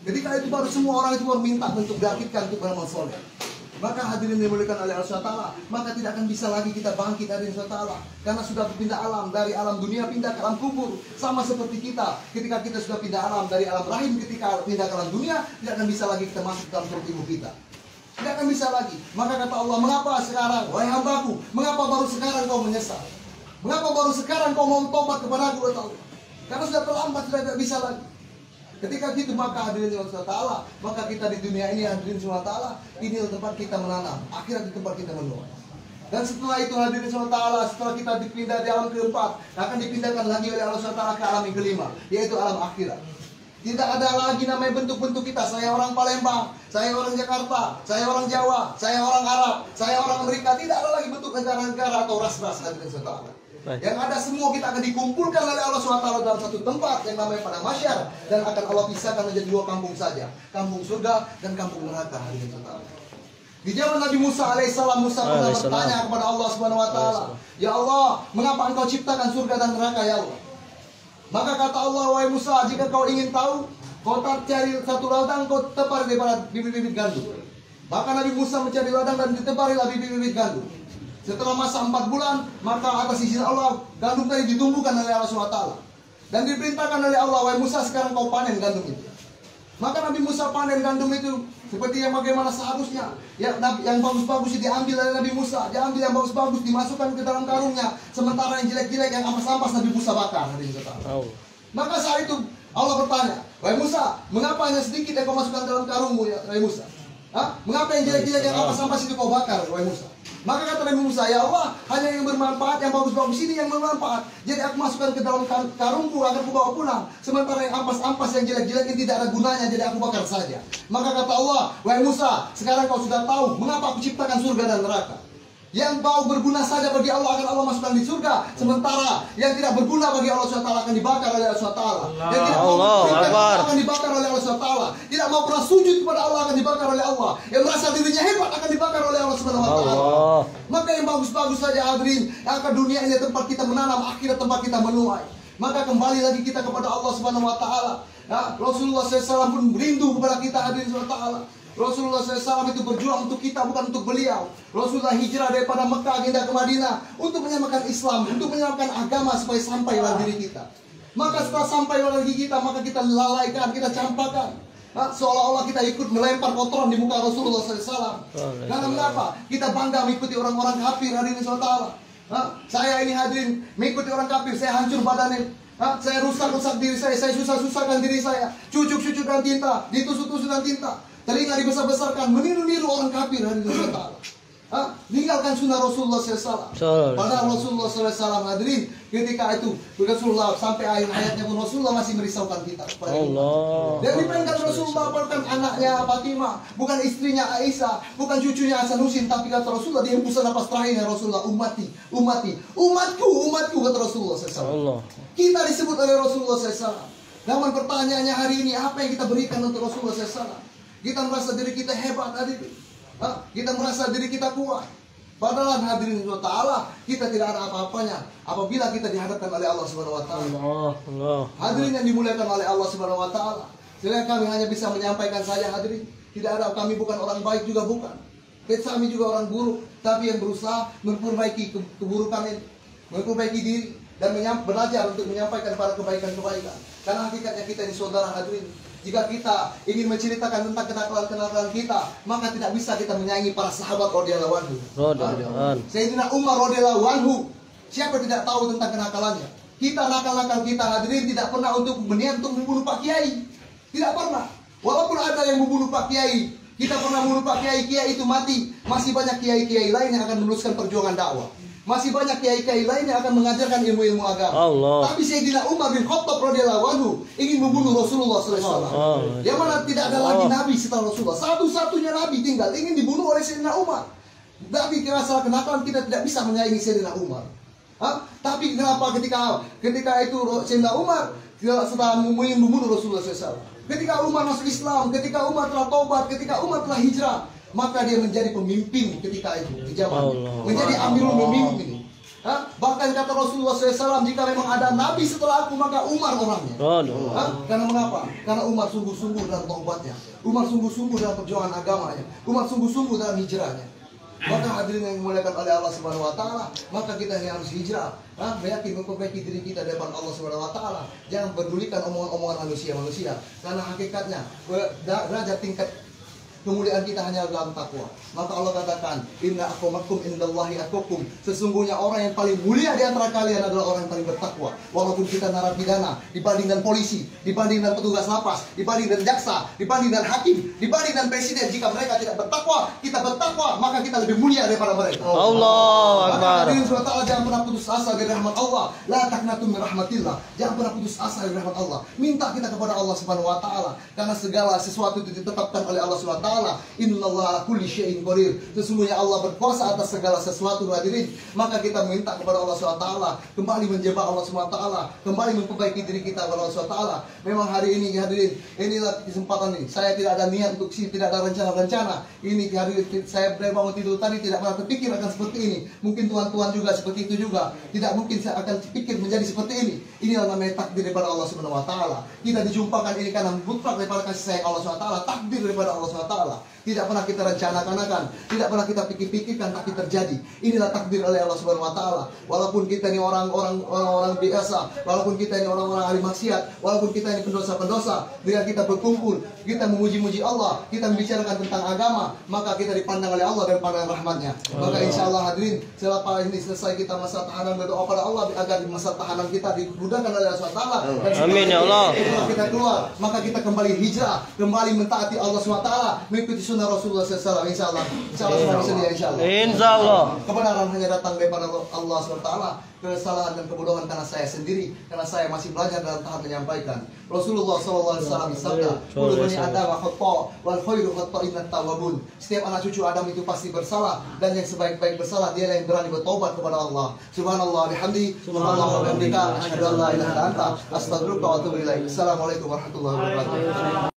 Ketika itu baru semua orang itu baru minta untuk bangkitkan untuk beramal soleh. Maka hadirin dimuliakan oleh Allah SWT, maka tidak akan bisa lagi kita bangkit hadirin SWT, karena sudah berpindah alam, dari alam dunia pindah ke alam kubur. Sama seperti kita, ketika kita sudah pindah alam dari alam rahim, ketika pindah ke alam dunia, tidak akan bisa lagi kita masuk dalam perut ibu kita. Tidak akan bisa lagi. Maka kata Allah, mengapa sekarang, wahai hambaku, mengapa baru sekarang kau menyesal? Mengapa baru sekarang kau mau tobat kepada aku, kata Allah? Karena sudah terlambat, sudah tidak bisa lagi. Ketika gitu maka hadirin Allah, maka kita di dunia ini hadirin Allah, ini tempat kita menanam, akhirat di tempat kita menuai. Dan setelah itu hadirin Allah, setelah kita dipindah di alam keempat, akan dipindahkan lagi oleh Allah SWT ke alam yang kelima, yaitu alam akhirat. Tidak ada lagi namanya bentuk-bentuk kita. Saya orang Palembang, saya orang Jakarta, saya orang Jawa, saya orang Arab, saya orang Amerika. Tidak ada lagi bentuk negara-negara atau ras-ras hadirin Allah. Yang ada semua kita akan dikumpulkan oleh Allah SWT dalam satu tempat yang namanya Padang Mahsyar, dan akan Allah pisahkan menjadi dua kampung saja, kampung surga dan kampung neraka. Di zaman Nabi Musa alaihissalam, Musa pernah bertanya kepada Allah Subhanahu wa taala, "Ya Allah, mengapa engkau ciptakan surga dan neraka ya Allah?" Maka kata Allah, "Wahai Musa, jika kau ingin tahu, kau cari satu ladang, kau tepar daripada bibit-bibit gandum." Maka Nabi Musa mencari ladang dan diteparilah bibit-bibit gandum. Setelah masa 4 bulan, maka atas izin Allah, gandum tadi ditumbuhkan oleh Allah SWT. Dan diperintahkan oleh Allah, "Wahai Musa, sekarang kau panen gandum itu." Maka Nabi Musa panen gandum itu seperti yang bagaimana seharusnya. Yang bagus-bagus diambil oleh Nabi Musa, diambil yang bagus-bagus, dimasukkan ke dalam karungnya. Sementara yang jelek-jelek, yang ampas-ampas, Nabi Musa bakar. Maka saat itu Allah bertanya, "Wahai Musa, mengapa hanya sedikit yang kau masukkan dalam karungmu ya, wahai Musa? Mengapa yang jelek-jelek, yang ampas-ampas itu kau bakar, wahai Musa?" Maka kata Nabi Musa, "Ya Allah, hanya yang bermanfaat, yang bagus-bagus ini yang bermanfaat. Jadi aku masukkan ke dalam karungku agar aku bawa pulang. Sementara yang ampas-ampas, yang jelek-jelek ini tidak ada gunanya, jadi aku bakar saja." Maka kata Allah, "Wahai Musa, sekarang kau sudah tahu mengapa aku ciptakan surga dan neraka. Yang bau berguna saja bagi Allah akan Allah masukkan di surga. Sementara yang tidak berguna bagi Allah SWT akan dibakar oleh Allah SWT. Yang tidak mau berikan Allah akan dibakar oleh Allah SWT. Tidak mau pernah sujud kepada Allah akan dibakar oleh Allah. Yang merasa dirinya hebat akan dibakar oleh Allah SWT. Maka yang bagus-bagus saja hadirin, akan dunia ini tempat kita menanam, akhirat tempat kita menuai. Maka kembali lagi kita kepada Allah SWT. Rasulullah SAW pun rindu kepada kita hadirin SWT. Rasulullah SAW itu berjuang untuk kita, bukan untuk beliau. Rasulullah hijrah daripada Mekah pindah ke Madinah untuk menyamakan Islam, untuk menyamakan agama supaya sampai pada diri kita. Maka setelah sampai pada diri kita, maka kita lalaikan, kita campakan. Seolah-olah kita ikut melempar kotoran di muka Rasulullah SAW. Karena mengapa? Kita bangga mengikuti orang-orang kafir hadirin SAW. Saya ini hadirin mengikuti orang kafir, saya hancur badannya. Saya rusak-rusak diri saya susah-susahkan diri saya. Cucuk-cucukkan tinta, ditusuk-tusukkan tinta. Telinga dibesar-besarkan, meniru-niru orang kafir hadirin Allah. Tinggalkan sunnah Rasulullah SAW. Padahal Rasulullah SAW hadirin ketika itu Rasulullah sampai akhir hayatnya pun Rasulullah masih merisaukan kita. Dan diperintahkan Rasulullah bukan anaknya Fatimah, bukan istrinya Aisyah, bukan cucunya Hasanusin, tapi kata Rasulullah di hembusan napas terakhirnya Rasulullah, umatku, kata Rasulullah SAW. Kita disebut oleh Rasulullah SAW. Namun pertanyaannya hari ini, apa yang kita berikan untuk Rasulullah SAW? Kita merasa diri kita hebat hadirin. Kita merasa diri kita kuat. Padahal hadirin Allah, kita tidak ada apa-apanya apabila kita dihadapkan oleh Allah Subhanahu wa taala. Hadirin yang dimuliakan oleh Allah Subhanahu wa taala. Sehingga kami hanya bisa menyampaikan saja hadirin. Tidak ada, kami bukan orang baik juga bukan. Kami juga orang buruk, tapi yang berusaha memperbaiki keburukan ini, memperbaiki diri dan belajar untuk menyampaikan para kebaikan-kebaikan. Karena hakikatnya kita ini saudara hadirin. Jika kita ingin menceritakan tentang kenakalan-kenakalan kita, maka tidak bisa kita menyayangi para sahabat radhiyallahu anhu. Sayyidina Umar radhiyallahu anhu, siapa tidak tahu tentang kenakalannya? Kita nakal-nakal kita hadirin tidak pernah untuk berniat untuk membunuh Pak Kiai. Tidak pernah. Walaupun ada yang membunuh Pak Kiai, kita pernah membunuh Pak Kiai, Kiai itu mati. Masih banyak kiai-kiai lain yang akan meneruskan perjuangan dakwah. Masih banyak kiai-kiai lain yang akan mengajarkan ilmu-ilmu agama. Tapi Sayyidina Umar bin Khattab radhiyallahu anhu ingin membunuh Rasulullah SAW. Yang mana tidak ada lagi nabi setelah Rasulullah. Satu-satunya nabi tinggal ingin dibunuh oleh Sayyidina Umar. Tapi masalah kenapa kita tidak bisa menyaingi Sayyidina Umar? Tapi kenapa ketika itu Sayyidina Umar setelah ingin membunuh Rasulullah SAW? Ketika Umar masuk Islam, ketika Umar telah taubat, ketika Umar telah hijrah, maka dia menjadi pemimpin ketika itu di zaman menjadi amirul pemimpin. Bahkan kata Rasulullah SAW, jika memang ada nabi setelah aku, maka Umar orangnya. Karena mengapa? Karena Umar sungguh-sungguh dalam taubatnya, Umar sungguh-sungguh dalam perjuangan agamanya, Umar sungguh-sungguh dalam hijrahnya. Maka hadirin yang dimuliakan oleh Allah Subhanahu wa taala, maka kita yang harus hijrah, memperbaiki diri kita di depan Allah Subhanahu wa taala. Jangan pedulikan omongan-omongan manusia, karena hakikatnya derajat tingkat kemuliaan kita hanya dalam takwa. Maka Allah katakan, inna akramakum indallahi atqakum. Sesungguhnya orang yang paling mulia di antara kalian adalah orang yang paling bertakwa. Walaupun kita narapidana, dibanding dengan polisi, dibanding dengan petugas lapas, dibanding dengan jaksa, dibanding dengan hakim, dibanding dengan presiden, jika mereka tidak bertakwa, kita bertakwa, maka kita lebih mulia daripada mereka. Allah Akbar. Hadirin subhanahu wa ta'ala, jangan pernah putus asa dari rahmat Allah. La taqnatu min rahmatillah. Jangan pernah putus asa dari rahmat Allah. Minta kita kepada Allah Subhanahu wa taala, karena segala sesuatu itu ditetapkan oleh Allah Subhanahu wa taala. Innallaha ala kulli syai'in qadir. Sesungguhnya Allah berkuasa atas segala sesuatu, hadirin. Maka kita minta kepada Allah Subhanahu wa taala, kembali menjebak Allah Subhanahu wa taala, kembali memperbaiki diri kita kepada Allah Subhanahu wa taala. Memang hari ini hadirin, inilah kesempatan ini. Saya tidak ada niat untuk sini, tidak ada rencana-rencana. Ini hadirin, saya bangun tidur tadi tidak pernah terpikir akan seperti ini. Mungkin Tuhan juga seperti itu juga. Tidak mungkin saya akan pikir menjadi seperti ini. Inilah namanya takdir daripada Allah Subhanahu wa taala. Kita dijumpakan ini karena mutlak daripada kasih sayang Allah Subhanahu wa taala, takdir daripada Allah Subhanahu wa taala. Tidak pernah kita rencanakan, tidak pernah kita pikirkan, tapi terjadi. Inilah takdir oleh Allah Subhanahu wa taala. Walaupun kita ini orang-orang biasa, walaupun kita ini orang-orang ahli maksiat, walaupun kita ini pendosa-pendosa, dengan kita berkumpul, kita memuji-muji Allah, kita membicarakan tentang agama, maka kita dipandang oleh Allah dan pandangan rahmatnya. Maka insya Allah hadirin, selepas ini selesai kita masa tahanan, berdoa pada Allah agar masa tahanan kita dimudahkan oleh Allah Subhanahu wa taala. Amin ya Allah. Setelah kita keluar, maka kita kembali hijrah, kembali mentaati Allah Subhanahu wa taala, mengikuti sunnah Rasulullah SAW. Insya Allah semua bersedia. Insya Allah kebenaran hanya datang daripada Allah SWT. Kesalahan dan kebodohan karena saya sendiri, karena saya masih belajar dalam tahap menyampaikan. Rasulullah SAW bersabda, kullu bani Adam khata' wal khairu khata'inat tawwabun. Setiap anak cucu Adam itu pasti bersalah, dan yang sebaik-baik bersalah dia yang berani bertobat kepada Allah. Subhanallah bihamdi, subhanallah wa bihamdika, asyhadu an la ilaha illa anta, astaghfiruka wa atubu ilaik. Assalamualaikum warahmatullahi wabarakatuh.